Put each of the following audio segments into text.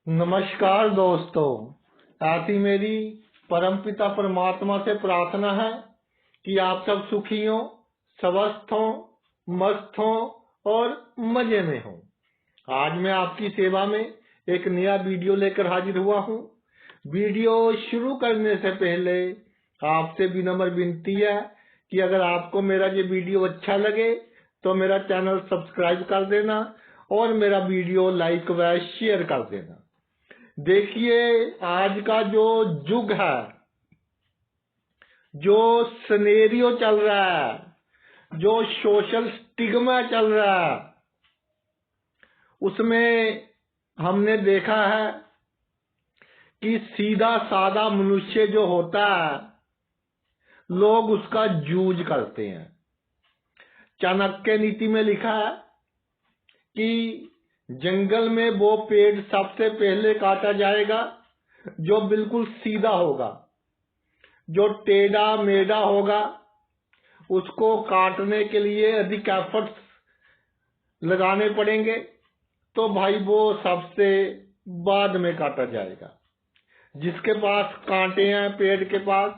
नमस्कार दोस्तों। ऐसी मेरी परमपिता परमात्मा से प्रार्थना है कि आप सब सुखी हो, स्वस्थ हो, मस्त हो और मजे में हो। आज मैं आपकी सेवा में एक नया वीडियो लेकर हाजिर हुआ हूँ। वीडियो शुरू करने से पहले आपसे विनम्र विनती है कि अगर आपको मेरा ये वीडियो अच्छा लगे तो मेरा चैनल सब्सक्राइब कर देना और मेरा वीडियो लाइक व शेयर कर देना। देखिए, आज का जो युग है, जो सिनेरियो चल रहा है, जो सोशल स्टिग्मा चल रहा है, उसमें हमने देखा है कि सीधा सादा मनुष्य जो होता है, लोग उसका यूज करते हैं। चाणक्य नीति में लिखा है कि जंगल में वो पेड़ सबसे पहले काटा जाएगा जो बिल्कुल सीधा होगा। जो टेढ़ा मेढ़ा होगा उसको काटने के लिए अधिक एफर्ट्स लगाने पड़ेंगे, तो भाई वो सबसे बाद में काटा जाएगा। जिसके पास कांटे हैं पेड़ के पास,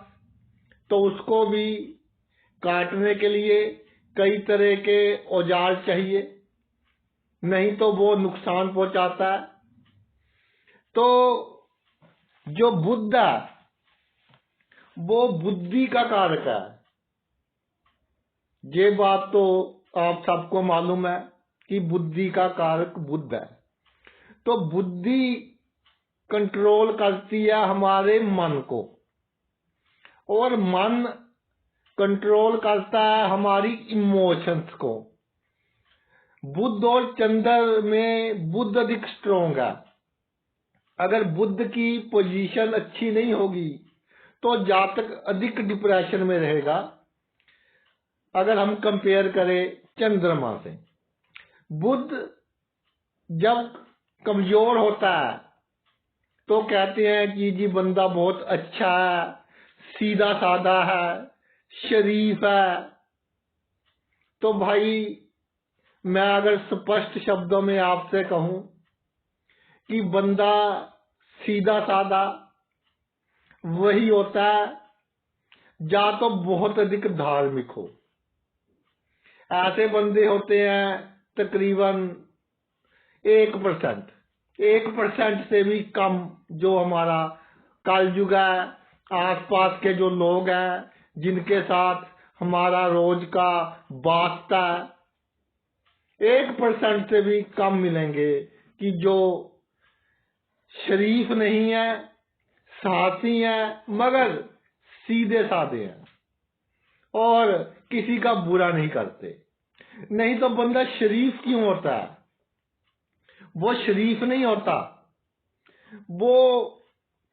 तो उसको भी काटने के लिए कई तरह के औजार चाहिए, नहीं तो वो नुकसान पहुंचाता है। तो जो बुद्ध है वो बुद्धि का कारक है। ये बात तो आप सबको मालूम है कि बुद्धि का कारक बुद्ध है। तो बुद्धि कंट्रोल करती है हमारे मन को, और मन कंट्रोल करता है हमारी इमोशंस को। बुद्ध और चंद्र में बुद्ध अधिक स्ट्रोंग है। अगर बुद्ध की पोजीशन अच्छी नहीं होगी तो जातक अधिक डिप्रेशन में रहेगा। अगर हम कंपेयर करें चंद्रमा से, बुद्ध जब कमजोर होता है तो कहते हैं कि जी बंदा बहुत अच्छा है, सीधा साधा है, शरीफ है। तो भाई मैं अगर स्पष्ट शब्दों में आपसे कहूं कि बंदा सीधा साधा वही होता है या तो बहुत अधिक धार्मिक हो। ऐसे बंदे होते हैं तकरीबन 1% से भी कम, जो हमारा कलयुग है, आसपास के जो लोग हैं जिनके साथ हमारा रोज का वास्ता है, 1% से भी कम मिलेंगे कि जो शरीफ नहीं है, साहसी है, मगर सीधे साधे हैं और किसी का बुरा नहीं करते। नहीं तो बंदा शरीफ क्यों होता है? वो शरीफ नहीं होता, वो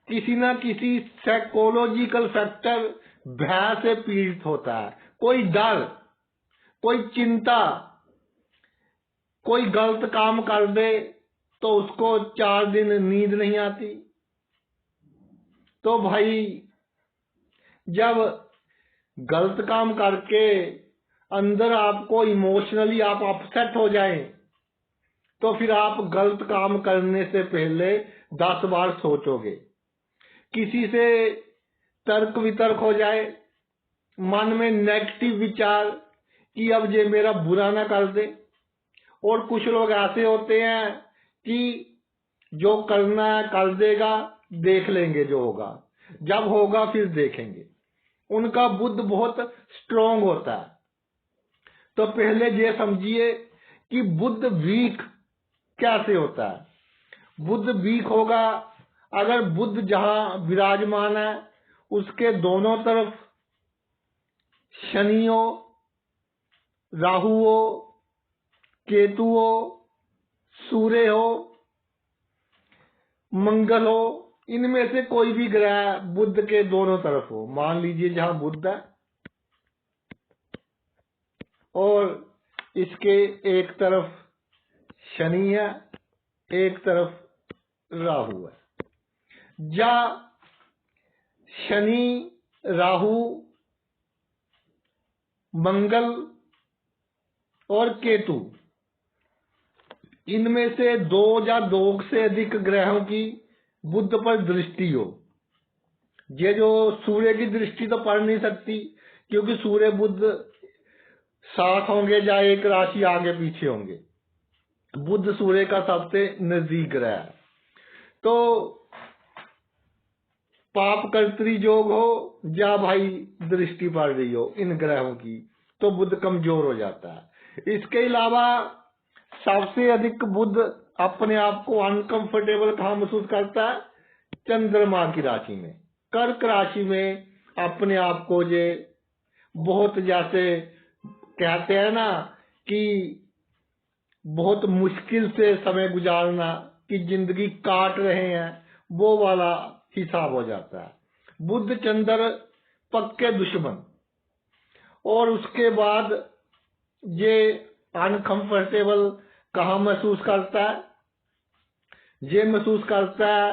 किसी ना किसी साइकोलॉजिकल फैक्टर भय से पीड़ित होता है। कोई डर, कोई चिंता, कोई गलत काम कर दे तो उसको 4 दिन नींद नहीं आती। तो भाई जब गलत काम करके अंदर आपको इमोशनली आप अपसेट हो जाएं, तो फिर आप गलत काम करने से पहले 10 बार सोचोगे। किसी से तर्क वितर्क हो जाए, मन में नेगेटिव विचार कि अब ये मेरा बुरा ना कर दे। और कुछ लोग ऐसे होते हैं कि जो करना है कर देगा, देख लेंगे जो होगा, जब होगा फिर देखेंगे। उनका बुद्ध बहुत स्ट्रोंग होता है। तो पहले ये समझिए कि बुद्ध वीक कैसे होता है। बुद्ध वीक होगा अगर बुद्ध जहां विराजमान है उसके दोनों तरफ शनि हो, राहु हो, केतु हो, सूर्य हो, मंगल हो, इनमें से कोई भी ग्रह बुद्ध के दोनों तरफ हो। मान लीजिए जहां बुद्ध है और इसके एक तरफ शनि है, एक तरफ राहु है, या शनि, राहु, मंगल और केतु इनमें से 2 या 2 से अधिक ग्रहों की बुध पर दृष्टि हो। ये जो सूर्य की दृष्टि तो पड़ नहीं सकती, क्योंकि सूर्य बुध साथ होंगे या एक राशि आगे पीछे होंगे। बुध सूर्य का सबसे नजदीक ग्रह है। तो पाप कर्तरी योग हो या भाई दृष्टि पड़ रही हो इन ग्रहों की, तो बुध कमजोर हो जाता है। इसके अलावा सबसे अधिक बुध अपने आप को अनकंफर्टेबल कहाँ महसूस करता है? चंद्रमा की राशि में। कर्क राशि में अपने आप को ये बहुत, जैसे कहते हैं ना कि बहुत मुश्किल से समय गुजारना, कि जिंदगी काट रहे हैं, वो वाला हिसाब हो जाता है। बुध चंद्र पक्के दुश्मन। और उसके बाद ये अनकंफर्टेबल कहाँ महसूस करता है? ये महसूस करता है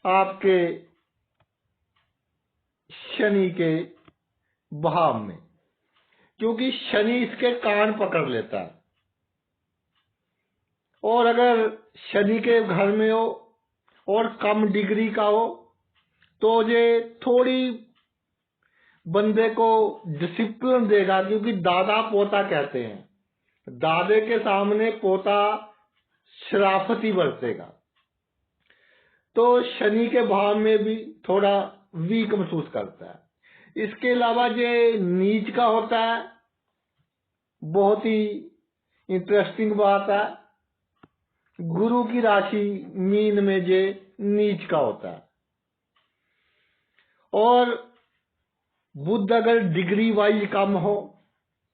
आपके शनि के भाव में, क्योंकि शनि इसके कान पकड़ लेता है। और अगर शनि के घर में हो और कम डिग्री का हो तो ये थोड़ी बंदे को डिसिप्लिन देगा, क्योंकि दादा पोता कहते हैं, दादे के सामने पोता शराफती बरतेगा। तो शनि के भाव में भी थोड़ा वीक महसूस करता है। इसके अलावा ये नीच का होता है, बहुत ही इंटरेस्टिंग बात है। गुरु की राशि मीन में ये नीच का होता है। और बुध अगर डिग्री वाइज कम हो,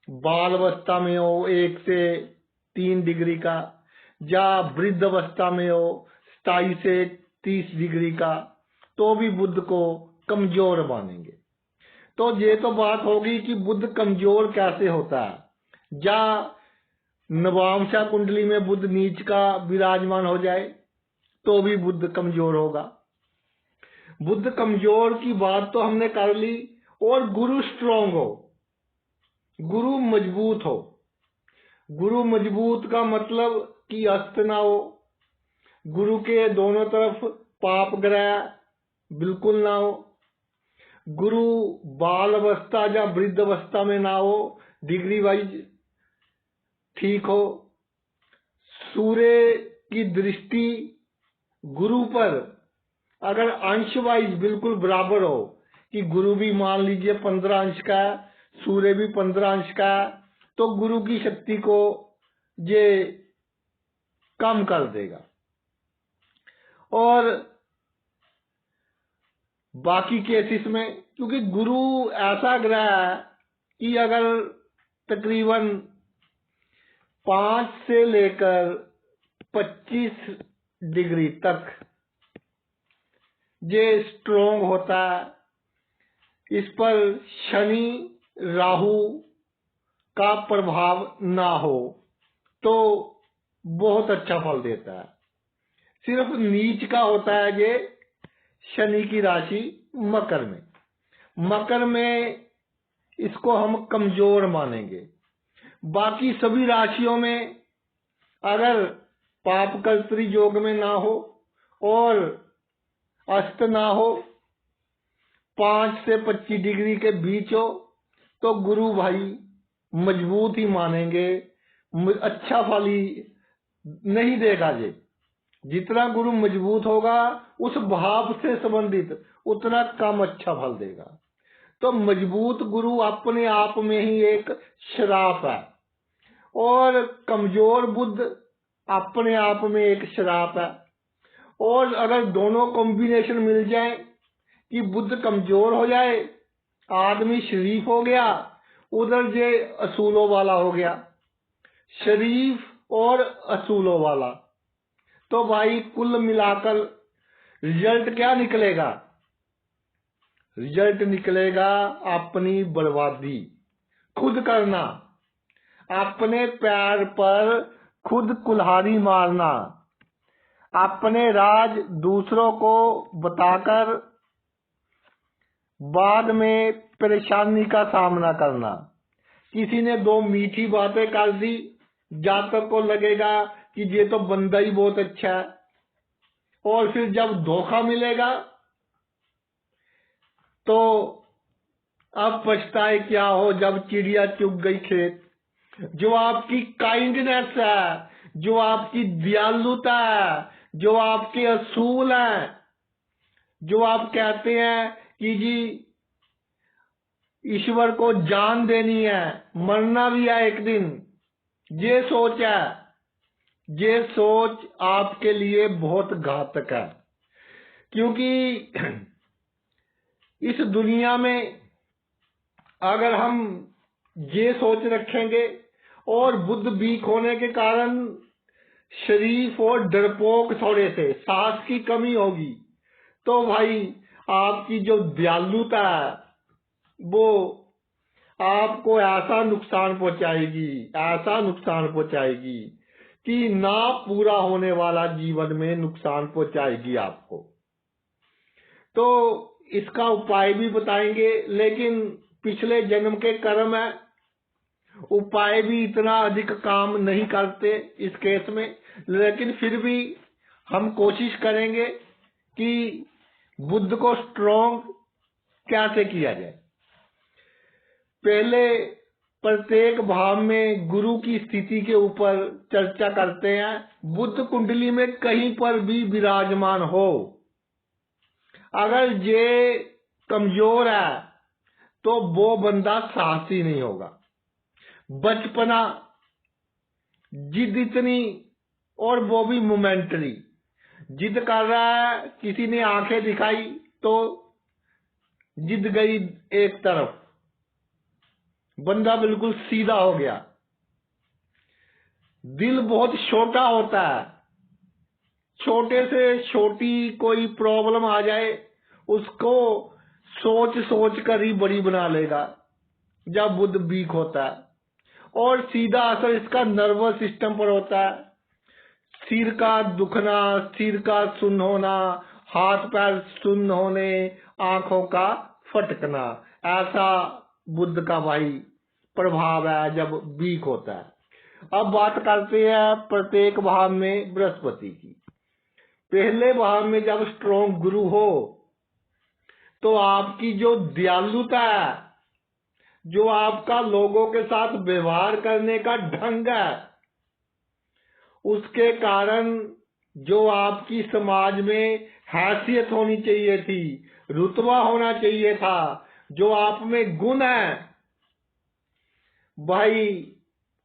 बाल अवस्था में हो 1 से 3 डिग्री का, या वृद्ध अवस्था में हो 27 से 30 डिग्री का, तो भी बुध को कमजोर मानेंगे। तो ये तो बात होगी कि बुध कमजोर कैसे होता है। या नवांशा कुंडली में बुध नीच का विराजमान हो जाए तो भी बुध कमजोर होगा। बुध कमजोर की बात तो हमने कर ली। और गुरु स्ट्रॉन्ग हो, गुरु मजबूत हो। गुरु मजबूत का मतलब कि अस्त ना हो, गुरु के दोनों तरफ पाप ग्रह बिल्कुल ना हो, गुरु बाल अवस्था या वृद्ध अवस्था में ना हो, डिग्री वाइज ठीक हो, सूर्य की दृष्टि गुरु पर अगर अंश वाइज बिल्कुल बराबर हो, कि गुरु भी मान लीजिए 15 अंश का है, सूर्य भी 15 अंश का है, तो गुरु की शक्ति को ये कम कर देगा। और बाकी केसेस में, क्योंकि गुरु ऐसा ग्रह है कि अगर तकरीबन 5 से लेकर 25 डिग्री तक ये स्ट्रोंग होता है, इस पर शनि राहु का प्रभाव ना हो तो बहुत अच्छा फल देता है। सिर्फ नीच का होता है ये शनि की राशि मकर में। मकर में इसको हम कमजोर मानेंगे। बाकी सभी राशियों में अगर पाप कर्तरी योग में ना हो और अस्त ना हो, 5 से 25 डिग्री के बीच हो, तो गुरु भाई मजबूत ही मानेंगे, अच्छा फल ही नहीं देगा। ये जितना गुरु मजबूत होगा उस भाव से संबंधित उतना कम अच्छा फल देगा। तो मजबूत गुरु अपने आप में ही एक श्राप है, और कमजोर बुध अपने आप में एक श्राप है। और अगर दोनों कॉम्बिनेशन मिल जाए कि बुध कमजोर हो जाए, आदमी शरीफ हो गया, उधर ये असूलों वाला हो गया, शरीफ और असूलों वाला, तो भाई कुल मिलाकर रिजल्ट क्या निकलेगा? रिजल्ट निकलेगा अपनी बर्बादी, खुद करना, अपने पैर पर खुद कुल्हाड़ी मारना, अपने राज दूसरों को बताकर बाद में परेशानी का सामना करना। किसी ने 2 मीठी बातें कर दी, जातक को लगेगा कि ये तो बंदा ही बहुत अच्छा है, और फिर जब धोखा मिलेगा तो अब पछताए क्या हो जब चिड़िया चुग गई खेत। जो आपकी काइंडनेस है, जो आपकी दयालुता है, जो आपके असूल हैं, जो आप कहते हैं कि जी ईश्वर को जान देनी है, मरना भी है एक दिन, ये सोच है, ये सोच आपके लिए बहुत घातक है। क्योंकि इस दुनिया में अगर हम ये सोच रखेंगे और बुद्ध वीक होने के कारण शरीफ और डरपोक थोड़े से साहस की कमी होगी, तो भाई आपकी जो दयालुता है वो आपको ऐसा नुकसान पहुंचाएगी, ऐसा नुकसान पहुंचाएगी कि ना पूरा होने वाला जीवन में नुकसान पहुंचाएगी आपको। तो इसका उपाय भी बताएंगे, लेकिन पिछले जन्म के कर्म है, उपाय भी इतना अधिक काम नहीं करते इस केस में, लेकिन फिर भी हम कोशिश करेंगे कि बुद्ध को स्ट्रॉन्ग कैसे किया जाए। पहले प्रत्येक भाव में गुरु की स्थिति के ऊपर चर्चा करते हैं। बुद्ध कुंडली में कहीं पर भी विराजमान हो, अगर ये कमजोर है तो वो बंदा साहसी नहीं होगा। बचपना, जिद इतनी, और वो भी मोमेंटरी जिद कर रहा है, किसी ने आंखें दिखाई तो जिद गई एक तरफ, बंदा बिल्कुल सीधा हो गया। दिल बहुत छोटा होता है, छोटे से छोटी कोई प्रॉब्लम आ जाए उसको सोच सोच कर ही बड़ी बना लेगा जब बुद्ध वीक होता है। और सीधा असर इसका नर्वस सिस्टम पर होता है, सिर का दुखना, सिर का सुन्न होना, हाथ पैर सुन्न होने, आंखों का फटकना, ऐसा बुद्ध का भाई प्रभाव है जब वीक होता है। अब बात करते हैं प्रत्येक भाव में बृहस्पति की। पहले भाव में जब स्ट्रॉन्ग गुरु हो तो आपकी जो दयालुता है, जो आपका लोगों के साथ व्यवहार करने का ढंग है, उसके कारण जो आपकी समाज में हैसियत होनी चाहिए थी, रुतबा होना चाहिए था, जो आप में गुण है, भाई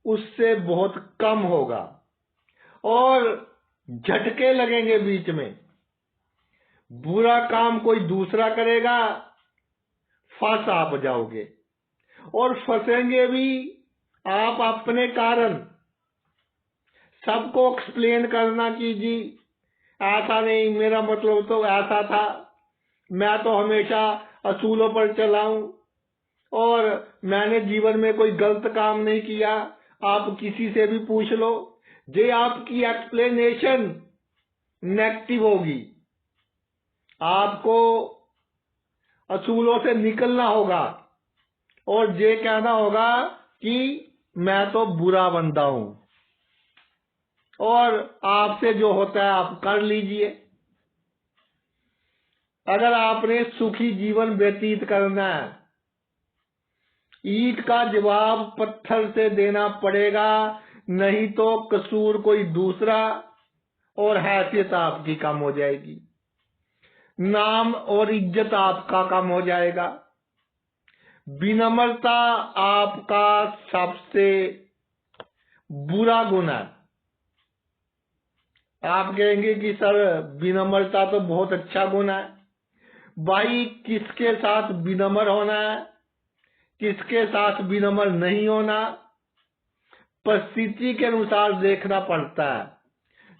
उससे बहुत कम होगा और झटके लगेंगे बीच में। बुरा काम कोई दूसरा करेगा, फंस आप जाओगे, और फंसेंगे भी आप अपने कारण। सबको एक्सप्लेन करना कि जी ऐसा नहीं, मेरा मतलब तो ऐसा था, मैं तो हमेशा असूलों पर चला हूं और मैंने जीवन में कोई गलत काम नहीं किया, आप किसी से भी पूछ लो, जे आपकी एक्सप्लेनेशन नेगेटिव होगी। आपको असूलों से निकलना होगा और ये कहना होगा कि मैं तो बुरा बंदा हूं, और आपसे जो होता है आप कर लीजिए। अगर आपने सुखी जीवन व्यतीत करना है, ईंट का जवाब पत्थर से देना पड़ेगा, नहीं तो कसूर कोई दूसरा और हैसियत आपकी कम हो जाएगी, नाम और इज्जत आपका कम हो जाएगा। विनम्रता आपका सबसे बुरा गुण है। आप कहेंगे कि सर विनम्रता तो बहुत अच्छा गुण है। भाई किसके साथ विनम्र होना है, किसके साथ विनम्र नहीं होना, परिस्थिति के अनुसार देखना पड़ता है।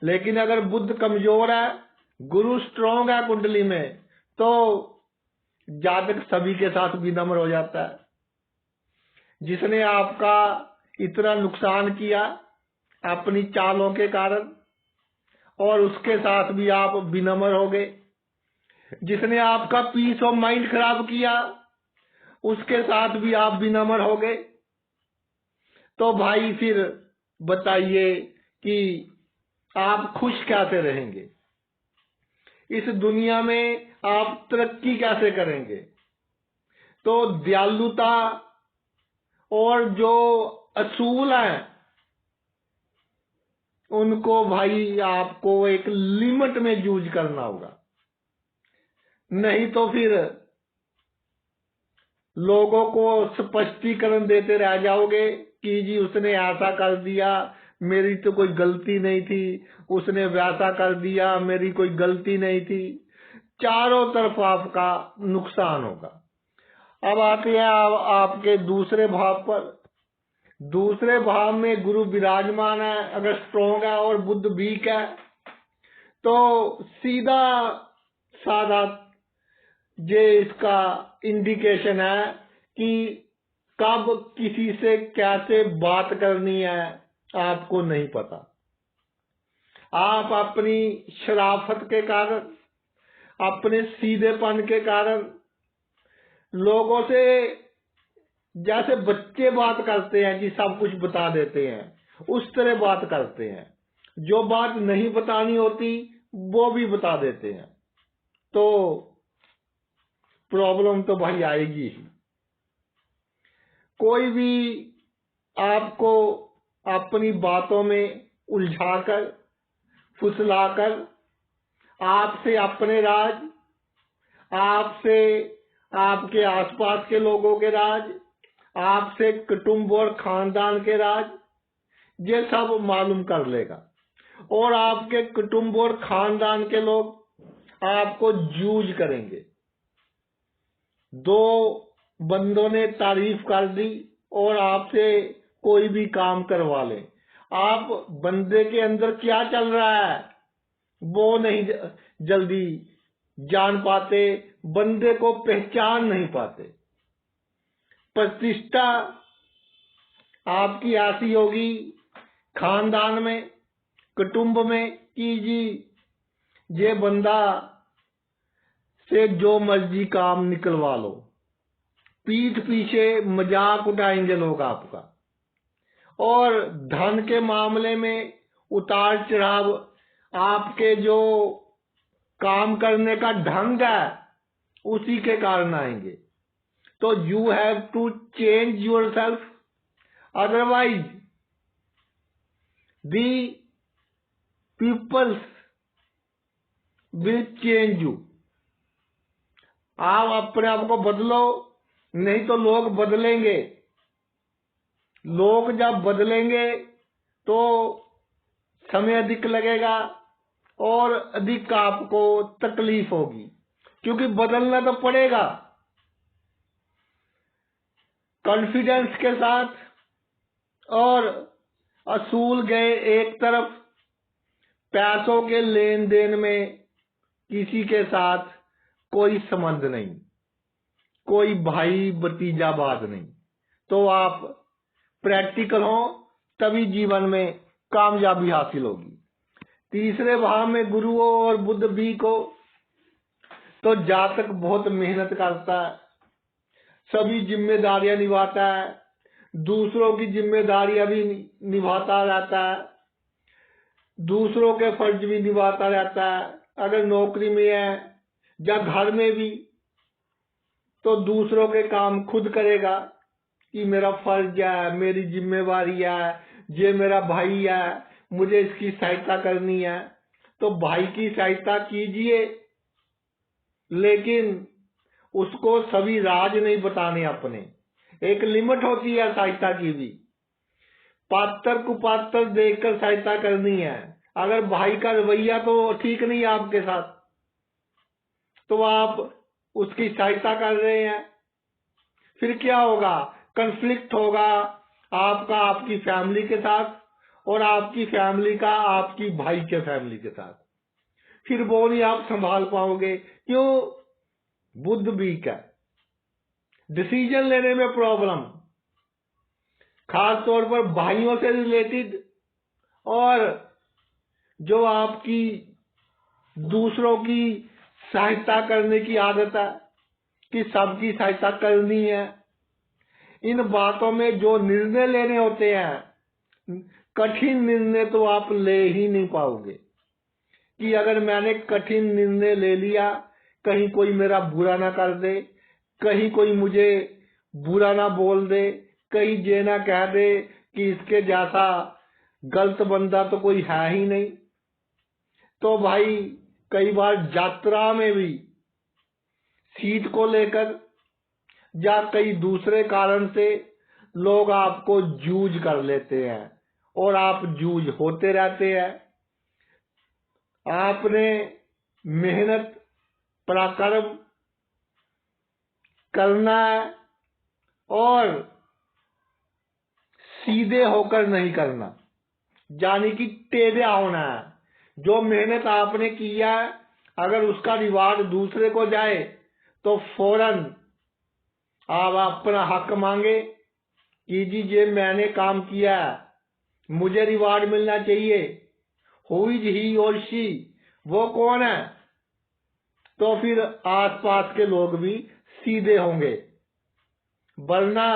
लेकिन अगर बुद्ध कमजोर है, गुरु स्ट्रॉन्ग है कुंडली में, तो जातक सभी के साथ विनम्र हो जाता है। जिसने आपका इतना नुकसान किया अपनी चालों के कारण, और उसके साथ भी आप विनम्र हो गए। जिसने आपका पीस ऑफ माइंड खराब किया, उसके साथ भी आप विनम्र हो गए। तो भाई फिर बताइए कि आप खुश कैसे रहेंगे? इस दुनिया में आप तरक्की कैसे करेंगे? तो दयालुता और जो असूल हैं उनको भाई आपको एक लिमिट में यूज करना होगा, नहीं तो फिर लोगों को स्पष्टीकरण देते रह जाओगे कि जी उसने ऐसा कर दिया, मेरी तो कोई गलती नहीं थी, उसने वैसा कर दिया, मेरी कोई गलती नहीं थी। चारों तरफ आपका नुकसान होगा। अब आते हैं आपके दूसरे भाव पर। दूसरे भाव में गुरु विराजमान है, अगर स्ट्रोंग है और बुध वीक है तो सीधा साधा ये इसका इंडिकेशन है कि कब किसी से कैसे बात करनी है आपको नहीं पता। आप अपनी शराफत के कारण, अपने सीधेपन के कारण लोगों से जैसे बच्चे बात करते हैं कि सब कुछ बता देते हैं, उस तरह बात करते हैं। जो बात नहीं बतानी होती वो भी बता देते हैं, तो प्रॉब्लम तो भाई आएगी ही। कोई भी आपको अपनी बातों में उलझाकर, फुसलाकर आपसे अपने राज, आपसे आपके आसपास के लोगों के राज, आपसे कुटुंब और खानदान के राज, ये सब मालूम कर लेगा और आपके कुटुंब और खानदान के लोग आपको जूझ करेंगे। दो बंदों ने तारीफ कर दी और आपसे कोई भी काम करवा ले, आप बंदे के अंदर क्या चल रहा है वो नहीं जल्दी जान पाते, बंदे को पहचान नहीं पाते। प्रतिष्ठा आपकी ऐसी होगी खानदान में, कुटुंब में कि जी ये बंदा से जो मर्जी काम निकलवा लो, पीठ पीछे मजाक उड़ाएंगे लोग आपका। और धन के मामले में उतार चढ़ाव, आपके जो काम करने का ढंग है उसी के कारण आएंगे। तो you have to change your self, otherwise the peoples will change you. आप अपने आप को बदलो, नहीं तो लोग बदलेंगे। लोग जब बदलेंगे तो समय अधिक लगेगा और अधिक आपको तकलीफ होगी, क्योंकि बदलना तो पड़ेगा। कॉन्फिडेंस के साथ और असूल गए एक तरफ, पैसों के लेन देन में किसी के साथ कोई संबंध नहीं, कोई भाई भतीजा बात नहीं। तो आप प्रैक्टिकल हो तभी जीवन में कामयाबी हासिल होगी। तीसरे भाव में गुरु हो और बुध भी को, तो जातक बहुत मेहनत करता है, सभी जिम्मेदारियां निभाता है, दूसरों की जिम्मेदारियां भी निभाता रहता है, दूसरों के फर्ज भी निभाता रहता है। अगर नौकरी में है या घर में भी, तो दूसरों के काम खुद करेगा कि मेरा फर्ज है, मेरी जिम्मेवारी है, ये मेरा भाई है, मुझे इसकी सहायता करनी है। तो भाई की सहायता कीजिए, लेकिन उसको सभी राज नहीं बताने अपने। एक लिमिट होती है सहायता की भी, पात्र कुपात्र देखकर सहायता करनी है। अगर भाई का रवैया तो ठीक नहीं है आपके साथ, तो आप उसकी सहायता कर रहे हैं, फिर क्या होगा? कन्फ्लिक्ट होगा आपका आपकी फैमिली के साथ और आपकी फैमिली का आपकी भाई के फैमिली के साथ। फिर वो नहीं आप संभाल पाओगे। क्यों? बुध वीक है, डिसीजन लेने में प्रॉब्लम, खास तौर पर भाइयों से रिलेटेड, और जो आपकी दूसरों की सहायता करने की आदत है कि सबकी सहायता करनी है, इन बातों में जो निर्णय लेने होते हैं कठिन निर्णय तो आप ले ही नहीं पाओगे कि अगर मैंने कठिन निर्णय ले लिया, कहीं कोई मेरा बुरा ना कर दे, कहीं कोई मुझे बुरा ना बोल दे, कहीं ये ना कह दे कि इसके जैसा गलत बंदा तो कोई है ही नहीं। तो भाई कई बार यात्रा में भी सीट को लेकर या कई दूसरे कारण से लोग आपको जूझ कर लेते हैं और आप जूझ होते रहते हैं। आपने मेहनत पराक्रम करना है और सीधे होकर नहीं करना, यानी कि टेढ़ा होना है। जो मेहनत आपने किया है, अगर उसका रिवार्ड दूसरे को जाए तो फौरन आप अपना हक मांगे कि जी ये मैंने काम किया है, मुझे रिवार्ड मिलना चाहिए। हु इज ही और शी, वो कौन है? तो फिर आसपास के लोग भी सीधे होंगे, वरना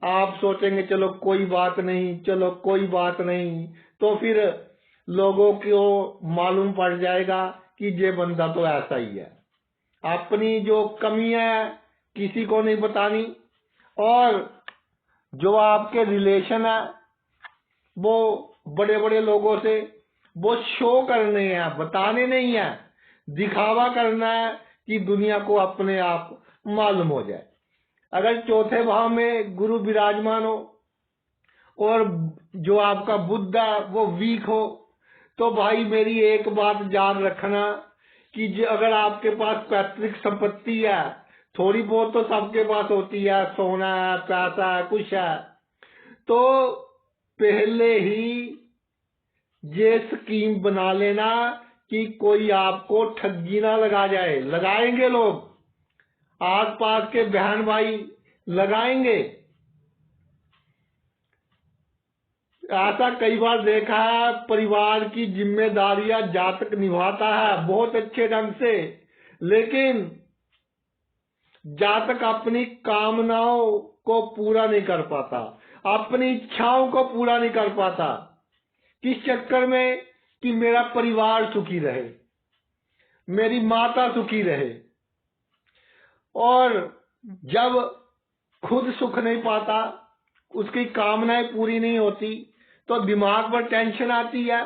आप सोचेंगे चलो कोई बात नहीं, चलो कोई बात नहीं, तो फिर लोगों को मालूम पड़ जाएगा कि ये बंदा तो ऐसा ही है। अपनी जो कमियां है किसी को नहीं बतानी, और जो आपके रिलेशन है वो बड़े बड़े लोगों से वो शो करने हैं, बताने नहीं है, दिखावा करना है कि दुनिया को अपने आप मालूम हो जाए। अगर चौथे भाव में गुरु विराजमान हो और जो आपका बुद्ध है वो वीक हो, तो भाई मेरी एक बात याद रखना कि अगर आपके पास पैतृक संपत्ति है, थोड़ी बहुत तो सबके पास होती है, सोना है, पैसा है, कुछ है, तो पहले ही ये स्कीम बना लेना कि कोई आपको ठगी ना लगा जाए। लगाएंगे लोग, आसपास के बहन भाई लगाएंगे। ऐसा कई बार देखा है, परिवार की जिम्मेदारियां जातक निभाता है बहुत अच्छे ढंग से, लेकिन जातक अपनी कामनाओं को पूरा नहीं कर पाता, अपनी इच्छाओं को पूरा नहीं कर पाता। किस चक्कर में? कि मेरा परिवार सुखी रहे, मेरी माता सुखी रहे। और जब खुद सुख नहीं पाता, उसकी कामनाएं पूरी नहीं होती, तो दिमाग पर टेंशन आती है,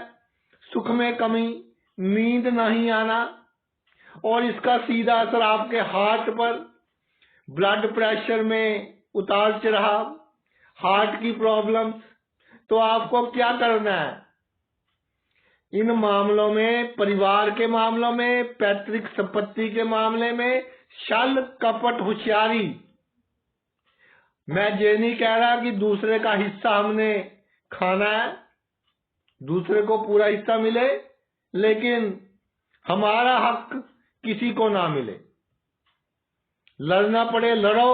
सुख में कमी, नींद नहीं आना, और इसका सीधा असर आपके हार्ट पर, ब्लड प्रेशर में उतार चढ़ाव, हार्ट की प्रॉब्लम। तो आपको क्या करना है इन मामलों में? परिवार के मामलों में, पैतृक संपत्ति के मामले में छल कपट होशियारी। मैं ये नहीं कह रहा कि दूसरे का हिस्सा हमने खाना है, दूसरे को पूरा हिस्सा मिले, लेकिन हमारा हक किसी को ना मिले। लड़ना पड़े लड़ो,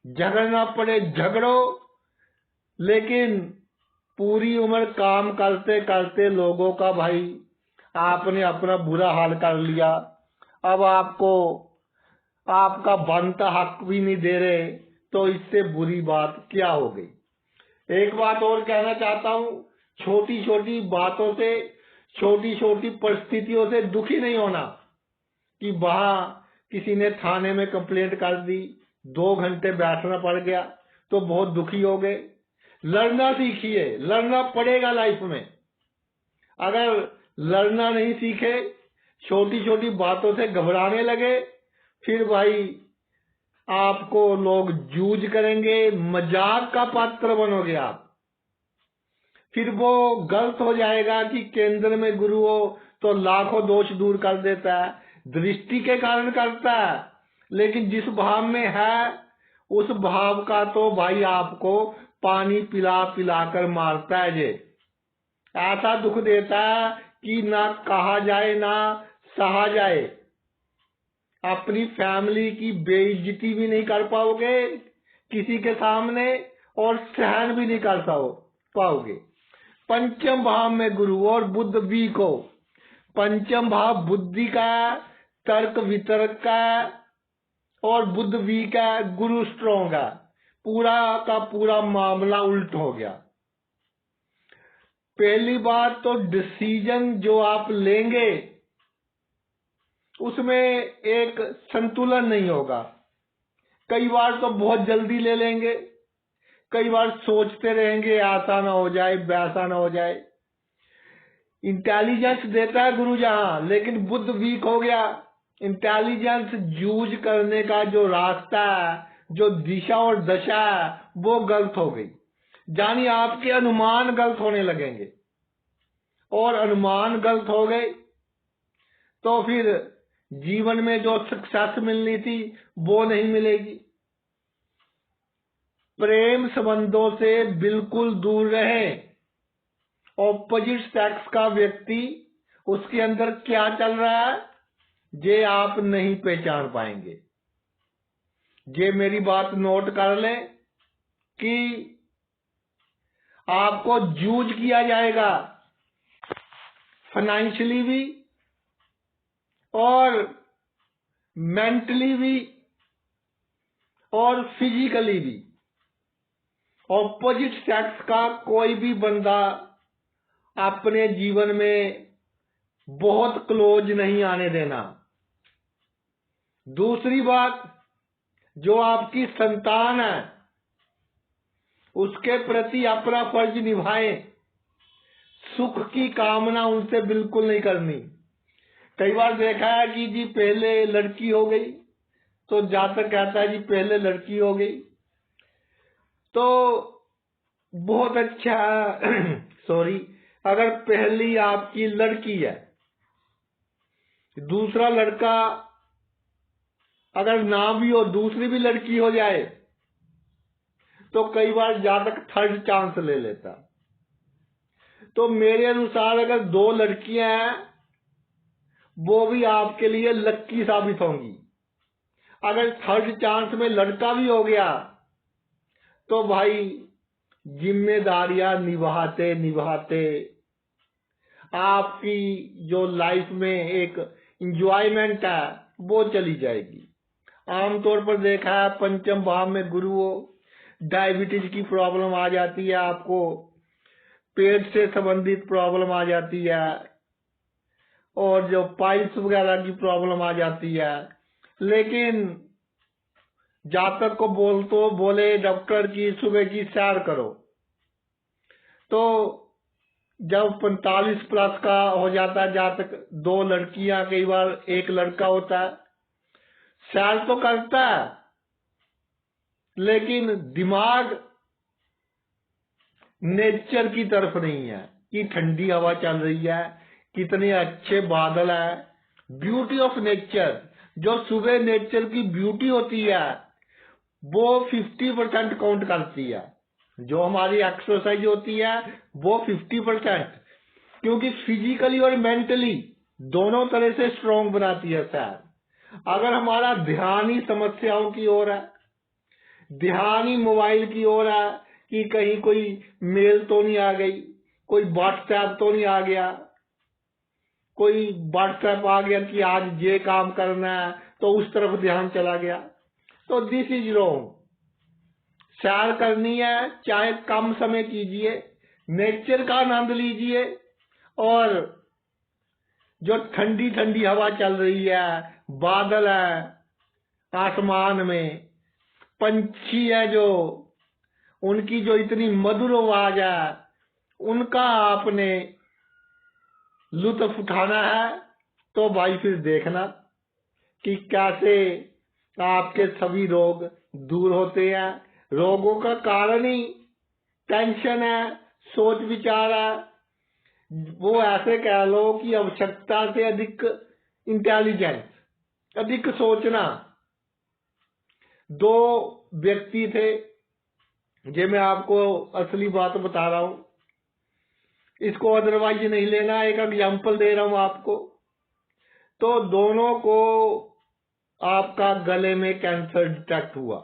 झगड़ना पड़े झगड़ो, लेकिन पूरी उम्र काम करते करते लोगों का भाई आपने अपना बुरा हाल कर लिया, अब आपको आपका बनता हक भी नहीं दे रहे, तो इससे बुरी बात क्या हो गई? एक बात और कहना चाहता हूँ, छोटी छोटी बातों से, छोटी छोटी परिस्थितियों से दुखी नहीं होना कि वहां किसी ने थाने में कंप्लेंट कर दी, 2 घंटे बैठना पड़ गया तो बहुत दुखी हो गए। लड़ना सीखिए, लड़ना पड़ेगा लाइफ में। अगर लड़ना नहीं सीखे, छोटी छोटी बातों से घबराने लगे, फिर भाई आपको लोग जूझ करेंगे, मजाक का पात्र बनोगे आप। फिर वो गलत हो जाएगा कि केंद्र में गुरु हो तो लाखों दोष दूर कर देता है, दृष्टि के कारण करता है, लेकिन जिस भाव में है उस भाव का तो भाई आपको पानी पिला पिला कर मारता है। जे ऐसा दुख देता है कि ना कहा जाए ना सहा जाए। अपनी फैमिली की बेइज्जती भी नहीं कर पाओगे किसी के सामने, और सहन भी नहीं कर पाओगे। पंचम भाव में गुरु और बुद्ध भी को, पंचम भाव बुद्धि का, तर्क वितर्क का, और बुद्ध भी का, गुरु स्ट्रॉन्ग है। पूरा का पूरा मामला उल्ट हो गया। पहली बात तो डिसीजन जो आप लेंगे उसमें एक संतुलन नहीं होगा। कई बार तो बहुत जल्दी ले लेंगे, कई बार सोचते रहेंगे ऐसा ना हो जाए वैसा ना हो जाए। इंटेलिजेंस देता है गुरु जहां, लेकिन बुद्ध वीक हो गया। इंटेलिजेंस यूज करने का जो रास्ता है, जो दिशा और दशा है, वो गलत हो गई। यानी आपके अनुमान गलत होने लगेंगे, और अनुमान गलत हो गए तो फिर जीवन में जो सक्सेस मिलनी थी वो नहीं मिलेगी। प्रेम संबंधों से बिल्कुल दूर रहें। ऑपोजिट सेक्स का व्यक्ति, उसके अंदर क्या चल रहा है ये आप नहीं पहचान पाएंगे। ये मेरी बात नोट कर लें कि आपको यूज किया जाएगा फाइनेंशियली भी और मेंटली भी और फिजिकली भी। ऑपोजिट सेक्स का कोई भी बंदा अपने जीवन में बहुत क्लोज नहीं आने देना। दूसरी बात, जो आपकी संतान है उसके प्रति अपना फर्ज निभाएं। सुख की कामना उनसे बिल्कुल नहीं करनी। कई बार देखा है कि जी पहले लड़की हो गई तो जातक कहता है जी पहले लड़की हो गई तो बहुत अच्छा सॉरी, अगर पहली आपकी लड़की है, दूसरा लड़का अगर ना भी हो, दूसरी भी लड़की हो जाए तो कई बार जातक थर्ड चांस ले लेता। तो मेरे अनुसार अगर 2 लड़कियां हैं वो भी आपके लिए लक्की साबित होंगी। अगर थर्ड चांस में लड़का भी हो गया तो भाई जिम्मेदारियां निभाते निभाते आपकी जो लाइफ में एक इंजॉयमेंट है वो चली जाएगी। आमतौर पर देखा है पंचम भाव में गुरु हो, डायबिटीज की प्रॉब्लम आ जाती है, आपको पेट से संबंधित प्रॉब्लम आ जाती है, और जो पाइल्स वगैरह की प्रॉब्लम आ जाती है। लेकिन जातक को बोले डॉक्टर की सुबह की सैर करो, तो जब 45 प्लस का हो जाता है जातक, 2 लड़कियां कई बार 1 लड़का होता है, सैर तो करता है लेकिन दिमाग नेचर की तरफ नहीं है कि ठंडी हवा चल रही है, कितने अच्छे बादल है। ब्यूटी ऑफ नेचर, जो सुबह नेचर की ब्यूटी होती है वो 50% काउंट करती है। जो हमारी एक्सरसाइज होती है वो 50%, क्योंकि फिजिकली और मेंटली दोनों तरह से स्ट्रॉन्ग बनाती है सैर। अगर हमारा ध्यान ही समस्याओं की ओर है, ध्यान ही मोबाइल की ओर है कि कहीं कोई मेल तो नहीं आ गई, कोई व्हाट्सएप तो नहीं आ गया, कोई व्हाट्सएप आ गया कि आज ये काम करना है तो उस तरफ ध्यान चला गया, तो दिस इज रॉन्ग। सैर करनी है, चाहे कम समय कीजिए, नेचर का आनंद लीजिए, और जो ठंडी ठंडी हवा चल रही है, बादल है आसमान में, पंछी है जो उनकी जो इतनी मधुर आवाज है, उनका आपने लुत्फ उठाना है। तो भाई फिर देखना कि कैसे आपके सभी रोग दूर होते हैं। रोगों का कारण ही टेंशन है, सोच विचार है। वो ऐसे कह लो कि आवश्यकता से अधिक इंटेलिजेंस, अधिक सोचना। 2 व्यक्ति थे, ये मैं आपको असली बात बता रहा हूं, इसको अदरवाइज नहीं लेना, एक एग्जांपल दे रहा हूं आपको। तो दोनों को आपका गले में कैंसर डिटेक्ट हुआ,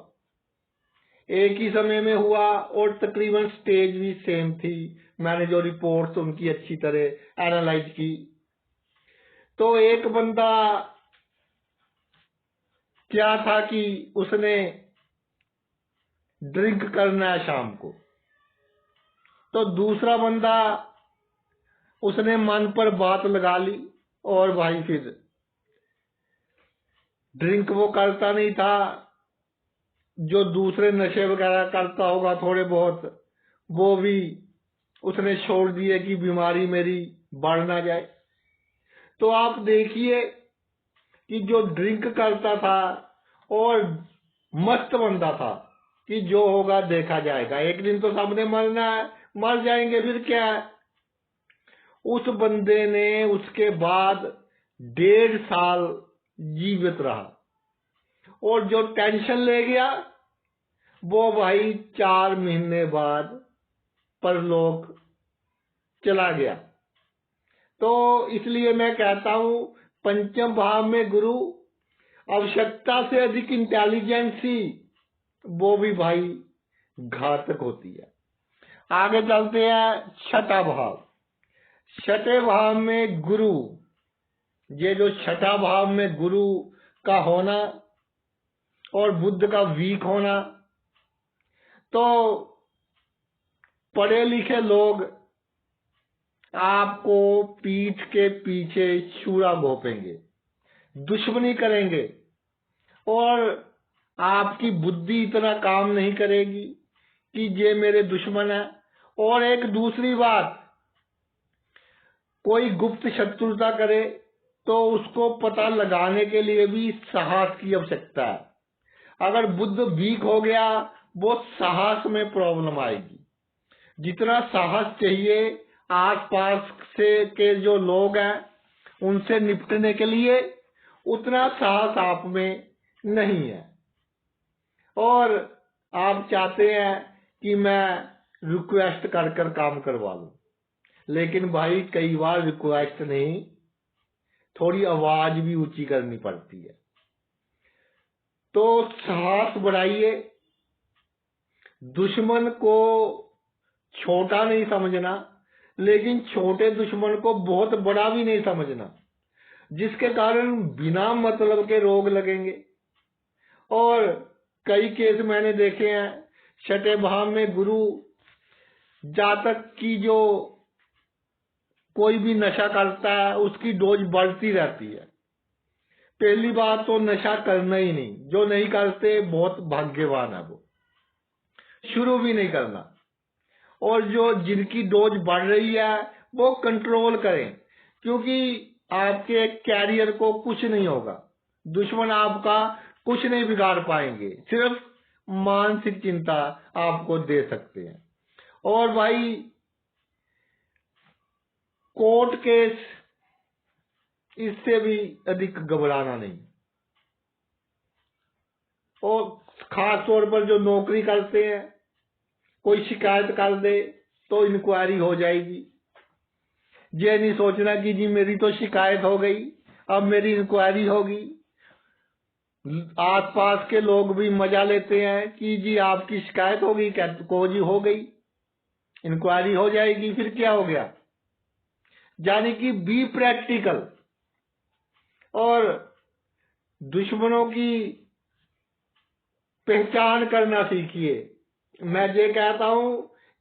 एक ही समय में हुआ, और तकरीबन स्टेज भी सेम थी। मैंने जो रिपोर्ट्स उनकी अच्छी तरह एनालाइज की, तो एक बंदा क्या था कि उसने ड्रिंक करना है शाम को, तो दूसरा बंदा उसने मन पर बात लगा ली और भाई फिर ड्रिंक वो करता नहीं था, जो दूसरे नशे वगैरह करता होगा थोड़े बहुत, वो भी उसने छोड़ दिए कि बीमारी मेरी बढ़ ना जाए। तो आप देखिए कि जो ड्रिंक करता था और मस्त बनता था कि जो होगा देखा जाएगा, एक दिन तो सबने मरना है, मर जाएंगे फिर क्या है। उस बंदे ने उसके बाद 1.5 साल जीवित रहा और जो टेंशन ले गया वो भाई 4 महीने बाद परलोक चला गया। तो इसलिए मैं कहता हूं पंचम भाव में गुरु, आवश्यकता से अधिक इंटेलिजेंसी वो भी भाई घातक होती है। आगे चलते हैं छठा भाव। छठे भाव में गुरु, ये जो छठा भाव में गुरु का होना और बुद्ध का वीक होना, तो पढ़े लिखे लोग आपको पीठ के पीछे छुरा घोंपेंगे, दुश्मनी करेंगे और आपकी बुद्धि इतना काम नहीं करेगी कि ये मेरे दुश्मन है। और एक दूसरी बात, कोई गुप्त शत्रुता करे तो उसको पता लगाने के लिए भी साहस की आवश्यकता है। अगर बुद्ध वीक हो गया वो साहस में प्रॉब्लम आएगी। जितना साहस चाहिए आसपास से के जो लोग हैं उनसे निपटने के लिए, उतना साहस आप में नहीं है। और आप चाहते हैं कि मैं रिक्वेस्ट कर कर काम करवा लूं, लेकिन भाई कई बार रिक्वेस्ट नहीं, थोड़ी आवाज भी ऊंची करनी पड़ती है। तो साहस बढ़ाइए, दुश्मन को छोटा नहीं समझना, लेकिन छोटे दुश्मन को बहुत बड़ा भी नहीं समझना, जिसके कारण बिना मतलब के रोग लगेंगे। और कई केस मैंने देखे हैं, छठे भाव में गुरु जातक की जो कोई भी नशा करता है उसकी डोज बढ़ती रहती है। पहली बात तो नशा करना ही नहीं, जो नहीं करते बहुत भाग्यवान है, वो शुरू भी नहीं करना। और जो जिनकी डोज बढ़ रही है वो कंट्रोल करें, क्योंकि आपके कैरियर को कुछ नहीं होगा, दुश्मन आपका कुछ नहीं बिगाड़ पाएंगे, सिर्फ मानसिक चिंता आपको दे सकते हैं। और भाई कोर्ट केस, इससे भी अधिक घबराना नहीं। और खास तौर पर जो नौकरी करते हैं, कोई शिकायत कर दे तो इंक्वायरी हो जाएगी। ये नहीं सोचना कि जी मेरी तो शिकायत हो गई, अब मेरी इंक्वायरी होगी। आसपास के लोग भी मजा लेते हैं कि जी आपकी शिकायत होगी, क्या को जी हो गई, इंक्वायरी हो जाएगी, फिर क्या हो गया। यानी कि बी प्रैक्टिकल और दुश्मनों की पहचान करना सीखिए। मैं ये कहता हूं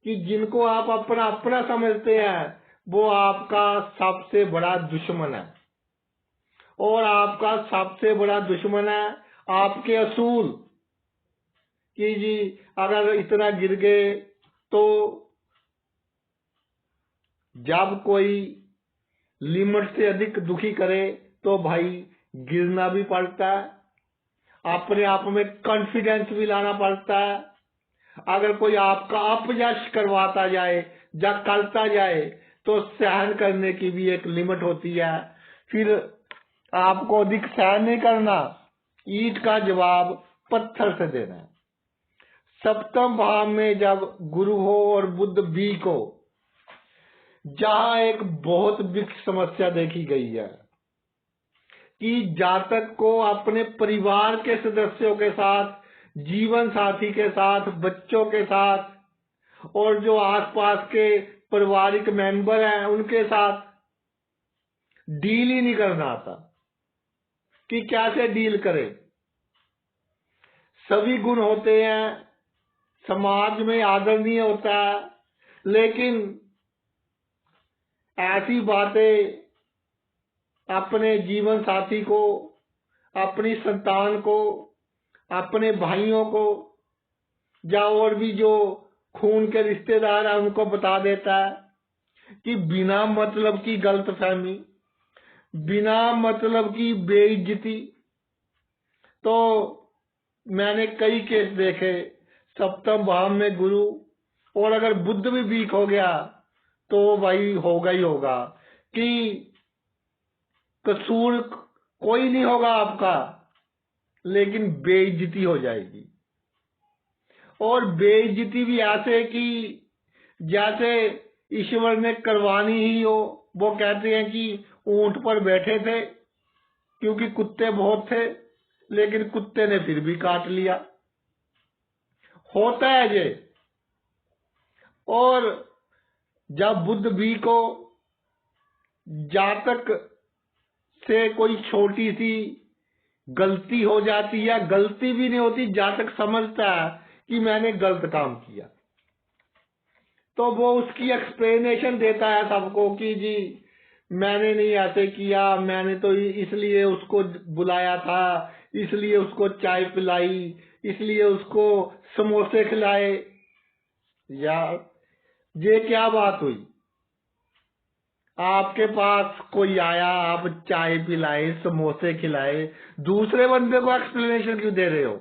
कि जिनको आप अपना अपना समझते हैं वो आपका सबसे बड़ा दुश्मन है, और आपका सबसे बड़ा दुश्मन है आपके असूल कि जी अगर इतना गिर गए तो जब कोई लिमिट से अधिक दुखी करे तो भाई गिरना भी पड़ता है, अपने आप में कॉन्फिडेंस भी लाना पड़ता है। अगर कोई आपका अपयश करवाता जाए या करता जाए तो सहन करने की भी एक लिमिट होती है। फिर आपको अधिक सहन नहीं करना, ईंट का जवाब पत्थर से देना है। सप्तम भाव में जब गुरु हो और बुद्ध वीक हो, जहां एक बहुत बिग समस्या देखी गई है कि जातक को अपने परिवार के सदस्यों के साथ, जीवन साथी के साथ, बच्चों के साथ और जो आसपास के पारिवारिक मेंबर हैं उनके साथ डील ही नहीं करना आता कि कैसे डील करें। सभी गुण होते हैं, समाज में आदरणीय होता है, लेकिन ऐसी बातें अपने जीवन साथी को, अपनी संतान को, अपने भाइयों को, या और भी जो खून के रिश्तेदार हैं उनको बता देता है कि बिना मतलब की गलतफहमी, बिना मतलब की बेइज्जती। तो मैंने कई केस देखे, सप्तम भाव में गुरु, और अगर बुध भी वीक हो गया तो भाई होगा ही होगा कि कसूर कोई नहीं होगा आपका, लेकिन बेइज्जती हो जाएगी। और बेइज्जती भी ऐसे कि जैसे ईश्वर ने करवानी ही हो। वो कहते हैं कि ऊंट पर बैठे थे क्योंकि कुत्ते बहुत थे, लेकिन कुत्ते ने फिर भी काट लिया। होता है ये। और जब बुध भी को जातक से कोई छोटी सी गलती हो जाती है, गलती भी नहीं होती, जातक समझता है कि मैंने गलत काम किया, तो वो उसकी एक्सप्लेनेशन देता है सबको कि जी मैंने नहीं ऐसे किया, मैंने तो इसलिए उसको बुलाया था, इसलिए उसको चाय पिलाई, इसलिए उसको समोसे खिलाए। यार ये क्या बात हुई? आपके पास कोई आया, आप चाय पिलाए, समोसे खिलाए, दूसरे बंदे को एक्सप्लेनेशन क्यों दे रहे हो?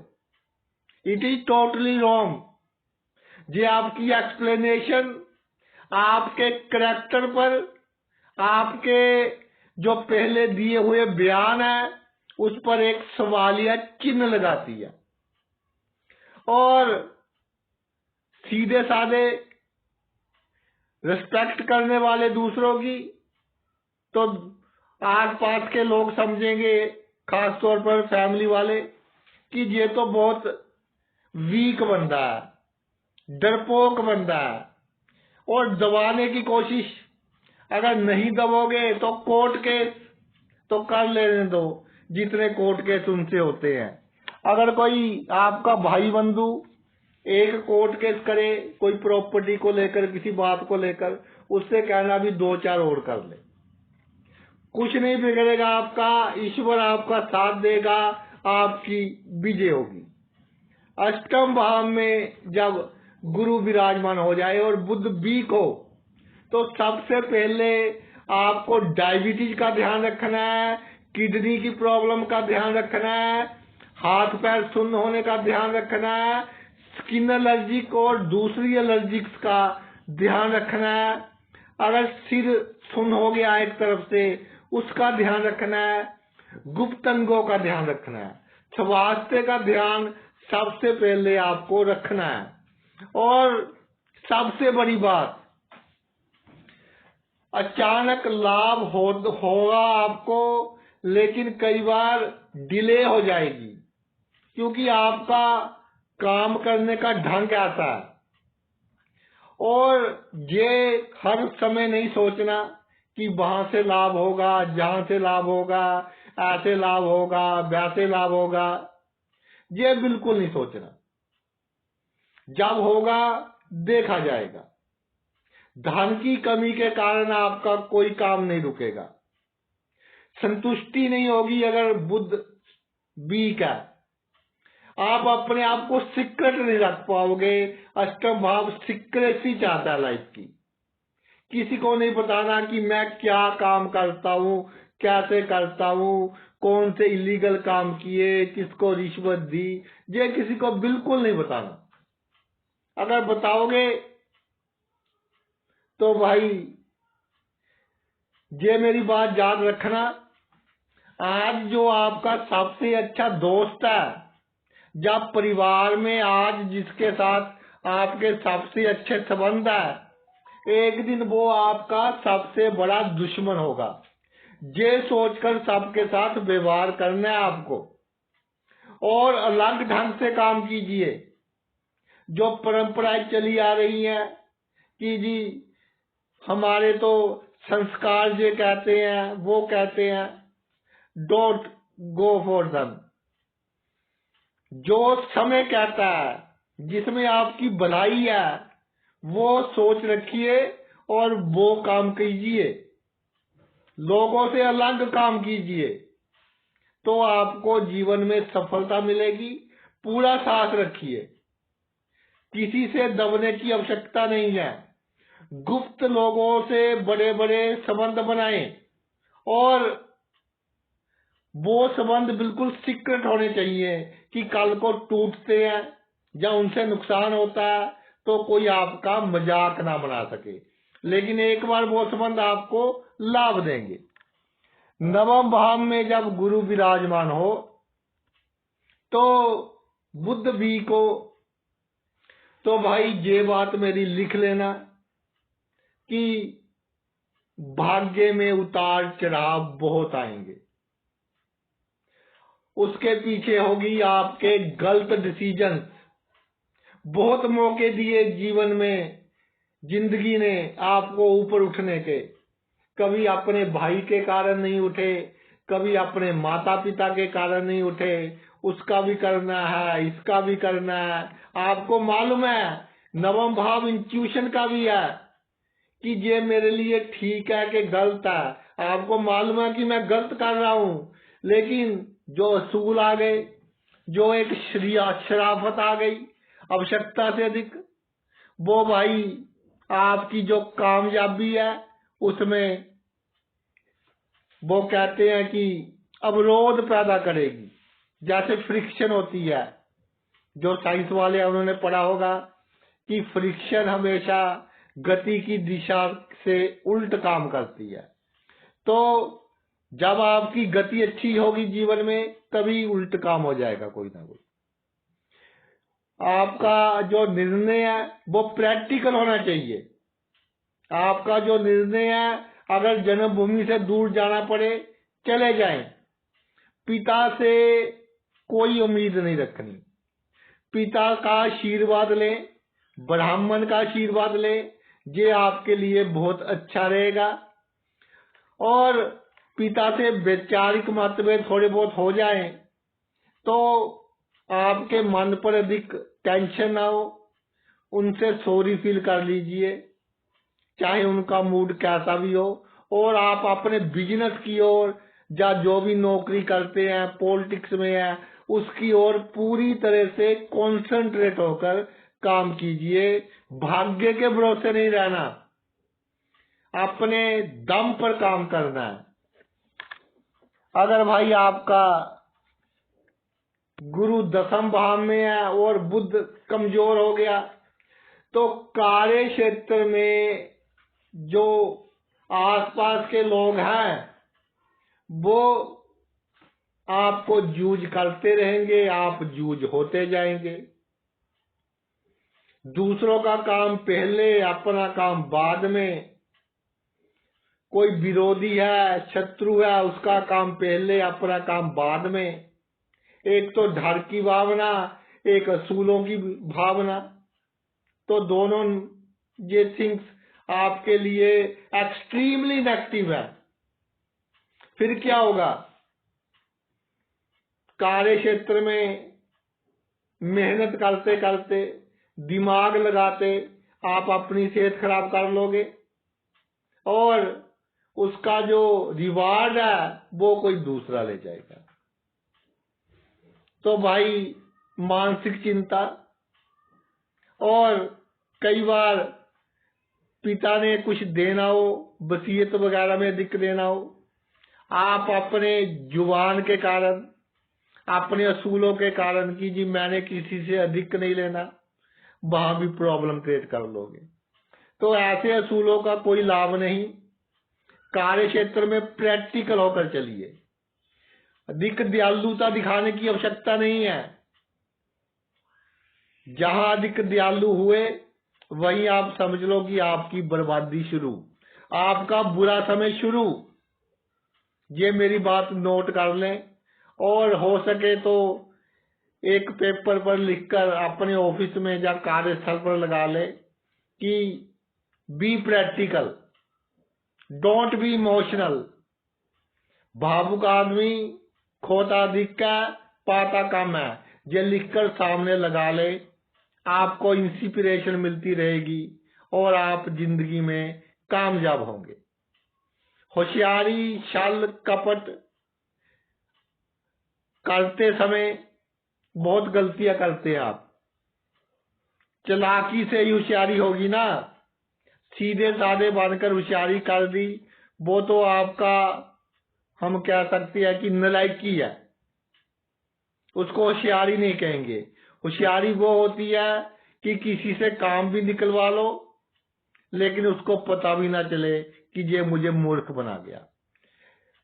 It is totally wrong. ये आपकी एक्सप्लेनेशन आपके करेक्टर पर, आपके जो पहले दिए हुए बयान है उस पर एक सवालिया चिन्ह लगाती है। और सीधे साधे रिस्पेक्ट करने वाले दूसरों की, तो आसपास के लोग समझेंगे, खास तौर पर फैमिली वाले, कि ये तो बहुत वीक बंदा है, डरपोक बंदा है। और दबाने की कोशिश, अगर नहीं दबोगे तो कोर्ट केस तो कर लेने दो, जितने कोर्ट केस उनसे होते हैं। अगर कोई आपका भाई बंधु एक कोर्ट केस करे कोई प्रॉपर्टी को लेकर, किसी बात को लेकर, उससे कहना भी 2-4 और कर ले, कुछ नहीं बिगड़ेगा आपका, ईश्वर आपका साथ देगा, आपकी विजय होगी। अष्टम भाव में जब गुरु विराजमान हो जाए और बुध वीक हो, तो सबसे पहले आपको डायबिटीज का ध्यान रखना है, किडनी की प्रॉब्लम का ध्यान रखना है, हाथ पैर सुन्न होने का ध्यान रखना है, स्किन एलर्जिक और दूसरी एलर्जिक्स का ध्यान रखना है। अगर सिर सुन्न हो गया एक तरफ से, उसका ध्यान रखना है, गुप्त अंगों का ध्यान रखना है, स्वास्थ्य का ध्यान सबसे पहले आपको रखना है। और सबसे बड़ी बात, अचानक लाभ होगा आपको, लेकिन कई बार डिले हो जाएगी, क्योंकि आपका काम करने का ढंग ऐसा है। और ये हर समय नहीं सोचना कि वहां से लाभ होगा, जहां से लाभ होगा, ऐसे लाभ होगा, वैसे लाभ होगा, ये बिल्कुल नहीं सोचना। जब होगा देखा जाएगा। धन की कमी के कारण आपका कोई काम नहीं रुकेगा, संतुष्टि नहीं होगी। अगर बुध वीक है, आप अपने आप को सीक्रेट नहीं रख पाओगे। अष्टम भाव सीक्रेसी चाहता है लाइफ की, किसी को नहीं बताना कि मैं क्या काम करता हूँ, कैसे करता हूँ, कौन से इलीगल काम किए, किसको रिश्वत दी, ये किसी को बिल्कुल नहीं बताना। अगर बताओगे तो भाई ये मेरी बात याद रखना, आज जो आपका सबसे अच्छा दोस्त है, जब परिवार में आज जिसके साथ आपके सबसे अच्छे संबंध है, एक दिन वो आपका सबसे बड़ा दुश्मन होगा। ये सोचकर सबके साथ व्यवहार करना है आपको, और अलग ढंग से काम कीजिए। जो परंपराएं चली आ रही हैं कि जी हमारे तो संस्कार ये कहते हैं, वो कहते हैं, डोंट गो फॉर देम। जो समय कहता है, जिसमें आपकी भलाई है, वो सोच रखिए और वो काम कीजिए। लोगों से अलग काम कीजिए तो आपको जीवन में सफलता मिलेगी। पूरा साथ रखिए, किसी से दबने की आवश्यकता नहीं है। गुप्त लोगों से बड़े बड़े संबंध बनाएं और वो संबंध बिल्कुल सीक्रेट होने चाहिए कि कल को टूटते हैं या उनसे नुकसान होता है तो कोई आपका मजाक ना बना सके, लेकिन एक बार वो संबंध आपको लाभ देंगे। नवम भाव में जब गुरु विराजमान हो तो बुध भी को, तो भाई ये बात मेरी लिख लेना कि भाग्य में उतार चढ़ाव बहुत आएंगे। उसके पीछे होगी आपके गलत डिसीजन। बहुत मौके दिए जीवन में, जिंदगी ने आपको ऊपर उठने के। कभी अपने भाई के कारण नहीं उठे, कभी अपने माता पिता के कारण नहीं उठे। उसका भी करना है, इसका भी करना है। आपको मालूम है नवम भाव इंट्यूशन का भी है कि ये मेरे लिए ठीक है कि गलत है। आपको मालूम है कि मैं गलत कर रहा हूं, लेकिन जो असूल आ गए, जो एक शराफत आ गई आवश्यकता से अधिक, वो भाई आपकी जो कामयाबी है उसमें वो कहते हैं कि अवरोध पैदा करेगी। जैसे फ्रिक्शन होती है, जो साइंस वाले हैं उन्होंने पढ़ा होगा कि फ्रिक्शन हमेशा गति की दिशा से उल्ट काम करती है। तो जब आपकी गति अच्छी होगी जीवन में, तभी उल्ट काम हो जाएगा कोई ना कोई। आपका जो निर्णय है वो प्रैक्टिकल होना चाहिए। आपका जो निर्णय है, अगर जन्मभूमि से दूर जाना पड़े चले जाएं। पिता से कोई उम्मीद नहीं रखनी। पिता का आशीर्वाद लें, ब्राह्मण का आशीर्वाद लें, ये आपके लिए बहुत अच्छा रहेगा। और पिता से वैचारिक मतभेद थोड़े बहुत हो जाएं तो आपके मन पर अधिक टेंशन ना हो, उनसे सॉरी फील कर लीजिए, चाहे उनका मूड कैसा भी हो। और आप अपने बिजनेस की ओर या जो भी नौकरी करते हैं, पॉलिटिक्स में है, उसकी ओर पूरी तरह से कंसंट्रेट होकर काम कीजिए। भाग्य के भरोसे नहीं रहना, अपने दम पर काम करना है। अगर भाई आपका गुरु दसम भाव में है और बुध कमजोर हो गया तो कार्य क्षेत्र में जो आसपास के लोग हैं वो आपको जूझ करते रहेंगे, आप जूझ होते जाएंगे। दूसरों का काम पहले, अपना काम बाद में। कोई विरोधी है, शत्रु है, उसका काम पहले, अपना काम बाद में। एक तो डर की भावना, एक असूलों की भावना, तो दोनों ये थिंग्स आपके लिए एक्सट्रीमली नेगेटिव है। फिर क्या होगा? कार्य क्षेत्र में मेहनत करते करते, दिमाग लगाते आप अपनी सेहत खराब कर लोगे और उसका जो रिवार्ड है वो कोई दूसरा ले जाएगा। तो भाई मानसिक चिंता, और कई बार पिता ने कुछ देना हो, वसीयत वगैरह में दिक्कत देना हो, आप अपने जुबान के कारण, अपने असूलों के कारण कि जी मैंने किसी से अधिक नहीं लेना, वहां भी प्रॉब्लम क्रिएट कर लोगे। तो ऐसे असूलों का कोई लाभ नहीं। कार्य क्षेत्र में प्रैक्टिकल होकर चलिए। अधिक दयालुता दिखाने की आवश्यकता नहीं है। जहां अधिक दयालु हुए वहीं आप समझ लो कि आपकी बर्बादी शुरू, आपका बुरा समय शुरू। ये मेरी बात नोट कर लें और हो सके तो एक पेपर पर लिखकर अपने ऑफिस में या कार्यस्थल पर लगा ले कि be practical, don't be emotional. भावुक आदमी खोता अधिक है, पाता कम है। ये लिखकर सामने लगा ले, आपको इंस्पिरेशन मिलती रहेगी और आप जिंदगी में कामयाब होंगे। होशियारी, छल कपट करते समय बहुत गलतियां करते हैं आप। चालाकी से ही होशियारी होगी ना, सीधे साधे बनकर होशियारी कर दी, वो तो आपका हम कह सकते हैं कि नालायकी है, उसको होशियारी नहीं कहेंगे। होशियारी वो होती है कि किसी से काम भी निकलवा लो लेकिन उसको पता भी ना चले कि ये मुझे मूर्ख बना गया।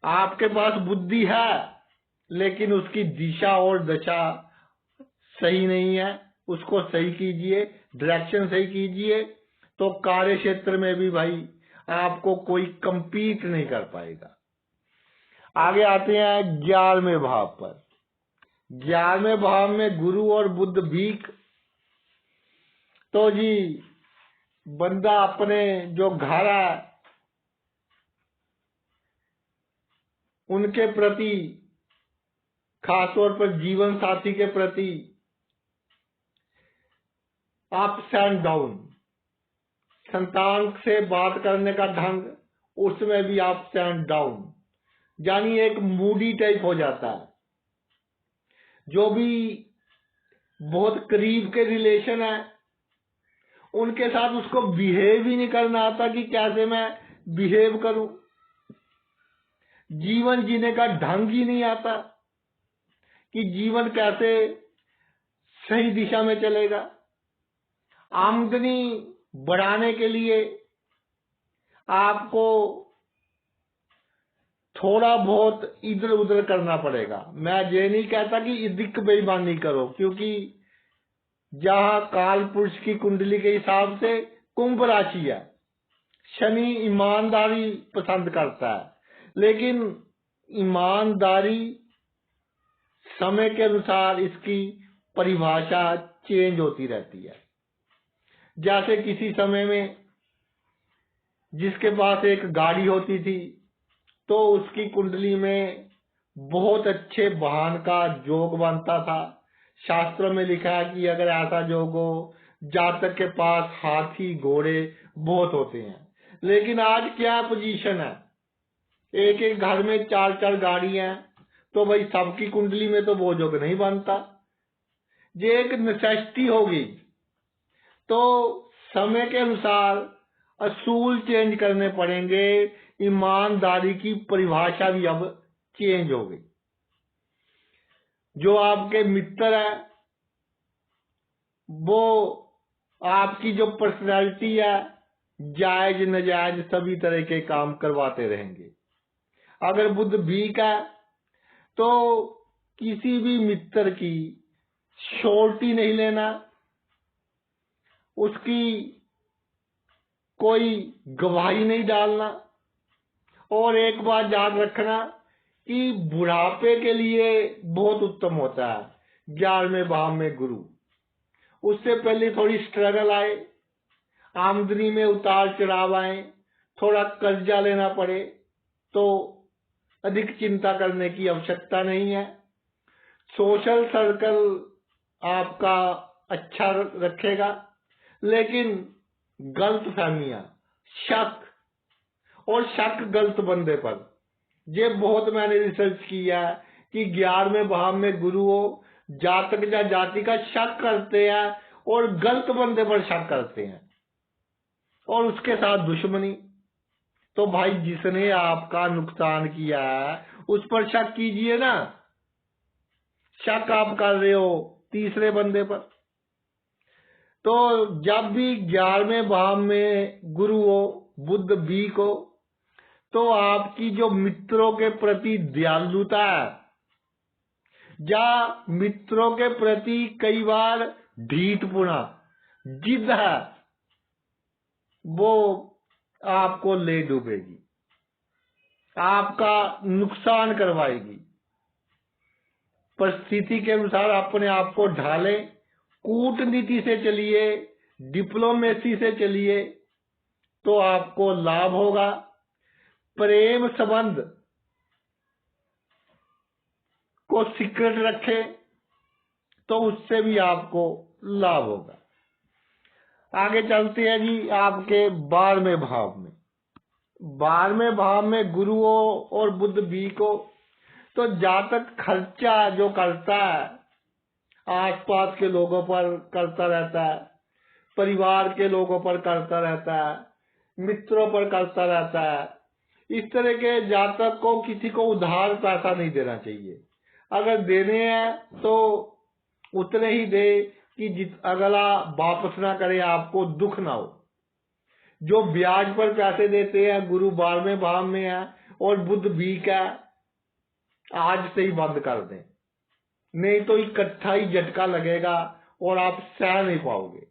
आपके पास बुद्धि है लेकिन उसकी दिशा और दशा सही नहीं है, उसको सही कीजिए, डायरेक्शन सही कीजिए, तो कार्य क्षेत्र में भी भाई आपको कोई कंपीट नहीं कर पाएगा। आगे आते हैं 11वें भाव पर। 11वें भाव में गुरु और बुध भीख। तो जी बंदा अपने जो घर है उनके प्रति, खासतौर पर जीवन साथी के प्रति अप्स एंड डाउन, संतान से बात करने का ढंग उसमें भी अप्स एंड डाउन, यानी एक मूडी टाइप हो जाता है। जो भी बहुत करीब के रिलेशन है उनके साथ उसको बिहेव ही नहीं करना आता कि कैसे मैं बिहेव करूं, जीवन जीने का ढंग ही नहीं आता कि जीवन कैसे सही दिशा में चलेगा। आमदनी बढ़ाने के लिए आपको थोड़ा बहुत इधर उधर करना पड़ेगा। मैं ये नहीं कहता कि इदिक बेईमानी करो, क्योंकि जहां काल पुरुष की कुंडली के हिसाब से कुंभ राशि है, शनि ईमानदारी पसंद करता है, लेकिन ईमानदारी समय के अनुसार इसकी परिभाषा चेंज होती रहती है। जैसे किसी समय में जिसके पास एक गाड़ी होती थी तो उसकी कुंडली में बहुत अच्छे वाहन का योग बनता था। शास्त्रों में लिखा है कि अगर ऐसा योग हो, जातक के पास हाथी घोड़े बहुत होते हैं। लेकिन आज क्या पोजीशन है, एक एक घर में 4-4 गाड़ियां, तो भाई सबकी कुंडली में तो वो योग नहीं बनता। ये एक नेसेसिटी होगी, तो समय के अनुसार असूल चेंज करने पड़ेंगे। ईमानदारी की परिभाषा भी अब चेंज हो गई। जो आपके मित्र है वो आपकी जो पर्सनैलिटी है, जायज नजायज सभी तरह के काम करवाते रहेंगे। अगर बुध वीक है तो किसी भी मित्र की श्योरिटी नहीं लेना, उसकी कोई गवाही नहीं डालना। और एक बात याद रखना कि बुढ़ापे के लिए बहुत उत्तम होता है 11वें भाव में गुरु। उससे पहले थोड़ी स्ट्रगल आए, आमदनी में उतार चढ़ाव आए, थोड़ा कर्जा लेना पड़े, तो अधिक चिंता करने की आवश्यकता नहीं है। सोशल सर्कल आपका अच्छा रखेगा, लेकिन गलत फहमियां, शक और शक गलत बंदे पर, ये बहुत मैंने रिसर्च किया है कि 11वें भाव में गुरु हो, जातक या जाति का शक करते हैं और गलत बंदे पर शक करते हैं और उसके साथ दुश्मनी। तो भाई जिसने आपका नुकसान किया है उस पर शक कीजिए ना। शक आप कर रहे हो तीसरे बंदे पर। तो जब भी 11वें भाव में गुरु हो, बुध वीक हो, तो आपकी जो मित्रों के प्रति दयालुता है या मित्रों के प्रति कई बार ढीठपुना, जिद है, वो आपको ले डूबेगी, आपका नुकसान करवाएगी। परिस्थिति के अनुसार अपने आप को ढालें, कूटनीति से चलिए, डिप्लोमेसी से चलिए, तो आपको लाभ होगा। प्रेम संबंध को सीक्रेट रखें तो उससे भी आपको लाभ होगा। आगे चलते हैं जी आपके 12वें भाव में। 12वें भाव में गुरु हो और बुध भी को, तो जातक खर्चा जो करता है आसपास के लोगों पर करता रहता है, परिवार के लोगों पर करता रहता है, मित्रों पर करता रहता है। इस तरह के जातक को किसी को उधार पैसा नहीं देना चाहिए। अगर देने हैं तो उतने ही दे कि अगला वापस ना करे, आपको दुख ना हो। जो ब्याज पर पैसे देते हैं, गुरु 12वें भाव में है और बुध भी का, आज से ही बंद कर दें, नहीं तो इकट्ठा ही झटका लगेगा और आप सह नहीं पाओगे।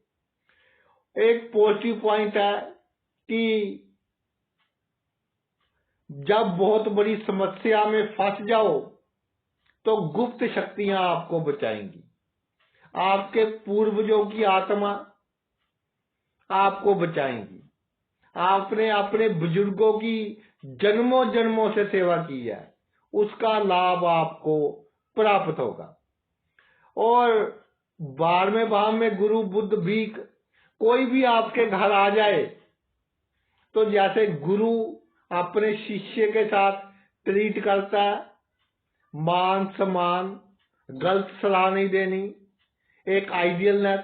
एक पॉजिटिव पॉइंट है कि जब बहुत बड़ी समस्या में फंस जाओ तो गुप्त शक्तियां आपको बचाएंगी। आपके पूर्वजों की आत्मा आपको बचाएंगी। आपने अपने बुजुर्गों की जन्मों जन्मों से सेवा की है, उसका लाभ आपको प्राप्त होगा। और 12वें भाव में गुरु बुध भी कोई भी आपके घर आ जाए तो जैसे गुरु अपने शिष्य के साथ ट्रीट करता है, मान सम्मान, गलत सलाह नहीं देनी, एक आइडियलनेस,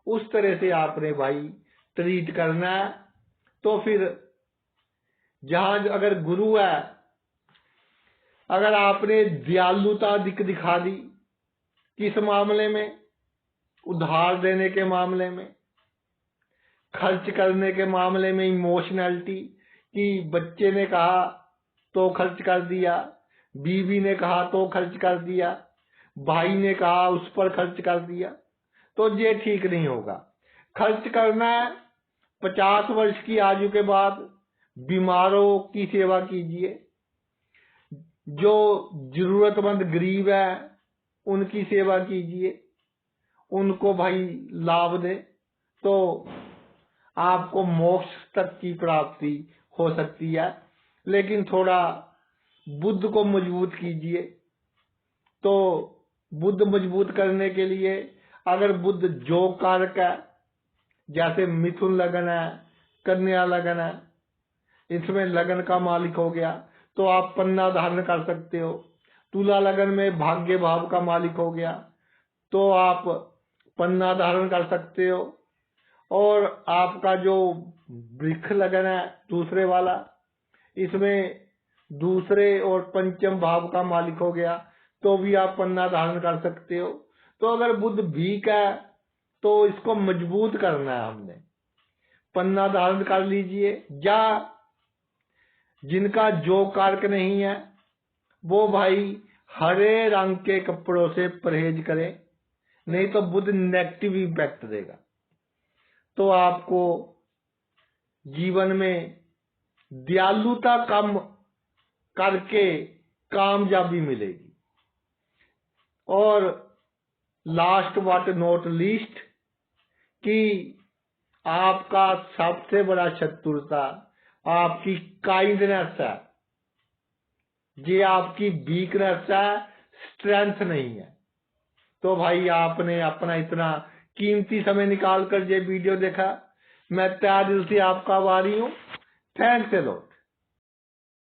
उस तरह से आपने भाई ट्रीट करना है। तो फिर जहां अगर गुरु है, अगर आपने दयालुता दिखा दी, किस मामले में? उधार देने के मामले में, खर्च करने के मामले में, इमोशनैलिटी कि बच्चे ने कहा तो खर्च कर दिया, बीवी ने कहा तो खर्च कर दिया, भाई ने कहा उस पर खर्च कर दिया, तो ये ठीक नहीं होगा। खर्च करना है 50 वर्ष की आयु के बाद, बीमारों की सेवा कीजिए, जो जरूरतमंद गरीब है उनकी सेवा कीजिए, उनको भाई लाभ दे, तो आपको मोक्ष तक की प्राप्ति हो सकती है। लेकिन थोड़ा बुद्ध को मजबूत कीजिए। तो बुद्ध मजबूत करने के लिए अगर बुद्ध जो कारक है, जैसे मिथुन लगन है, कन्या लगन है, इसमें लगन का मालिक हो गया तो आप पन्ना धारण कर सकते हो। तुला लगन में भाग्य भाव का मालिक हो गया तो आप पन्ना धारण कर सकते हो। और आपका जो वृक्ष लगन है दूसरे वाला, इसमें दूसरे और पंचम भाव का मालिक हो गया तो भी आप पन्ना धारण कर सकते हो। तो अगर बुध भी का है तो इसको मजबूत करना है हमने, पन्ना धारण कर लीजिए। या जिनका जो कारक नहीं है वो भाई हरे रंग के कपड़ों से परहेज करें, नहीं तो बुध नेगेटिव इम्पैक्ट देगा। तो आपको जीवन में दयालुता कम करके कामयाबी मिलेगी। और लास्ट बट नॉट लीस्ट कि आपका सबसे बड़ा शत्रुता आपकी काइंडनेस है, ये आपकी वीकनेस है, स्ट्रेंथ नहीं है। तो भाई आपने अपना इतना कीमती समय निकाल कर ये वीडियो देखा, मैं तहे दिल से आपका आभारी हूँ। Thanks a lot.